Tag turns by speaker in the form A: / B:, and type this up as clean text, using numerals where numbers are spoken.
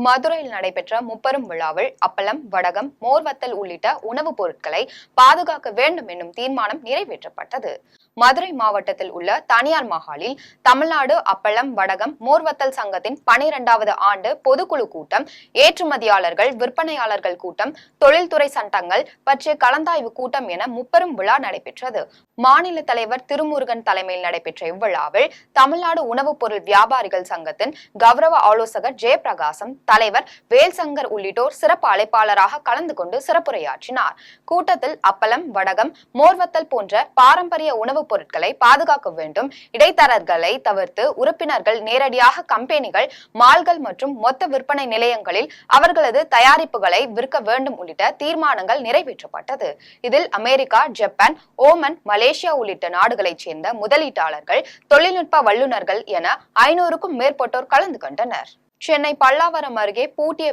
A: மதுரையில் நடைபெற்ற முப்பெரும் விழாவில் அப்பளம், வடகம், மோர்வத்தல் உள்ளிட்ட உணவுப் பொருட்களை பாதுகாக்க வேண்டும் என்னும் தீர்மானம் நிறைவேற்றப்பட்டது. மதுரை மாவட்டத்தில் உள்ள தனியார் மஹாலில் தமிழ்நாடு அப்பளம், வடகம், மோர்வத்தல் சங்கத்தின் 12வது ஆண்டு பொதுக்குழு கூட்டம், ஏற்றுமதியாளர்கள், விற்பனையாளர்கள் கூட்டம், தொழில்துறை சட்டங்கள் பற்றிய கலந்தாய்வு கூட்டம் என முப்பெரும் விழா நடைபெற்றது. மாநில தலைவர் திருமுருகன் தலைமையில் நடைபெற்ற இவ்விழாவில் தமிழ்நாடு உணவுப் பொருள் வியாபாரிகள் சங்கத்தின் கௌரவ ஆலோசகர் ஜெயபிரகாசம், தலைவர் வேல்சங்கர் உள்ளிட்டோர் சிறப்பு அழைப்பாளராக கலந்து கொண்டு சிறப்புரையாற்றினார். கூட்டத்தில் அப்பளம், வடகம், மோர்வத்தல் போன்ற பாரம்பரிய உணவுப் பொருட்களை பாதுகாக்க வேண்டும், இடைத்தரகர்களை தவிர்த்து உறுப்பினர்கள் நேரடியாக கம்பெனிகள், மால்கள் மற்றும் மொத்த விற்பனை நிலையங்களில் அவர்களது தயாரிப்புகளை விற்க வேண்டும் உள்ளிட்ட தீர்மானங்கள் நிறைவேற்றப்பட்டது. இதில் அமெரிக்கா, ஜப்பான், ஓமன், மலேசியா உள்ளிட்ட நாடுகளைச் சேர்ந்த முதலீட்டாளர்கள், தொழில்நுட்ப வல்லுநர்கள் என 500க்கும் மேற்பட்டோர் கலந்து கொண்டனர். சென்னை பல்லாவரம் அருகே பூட்டிய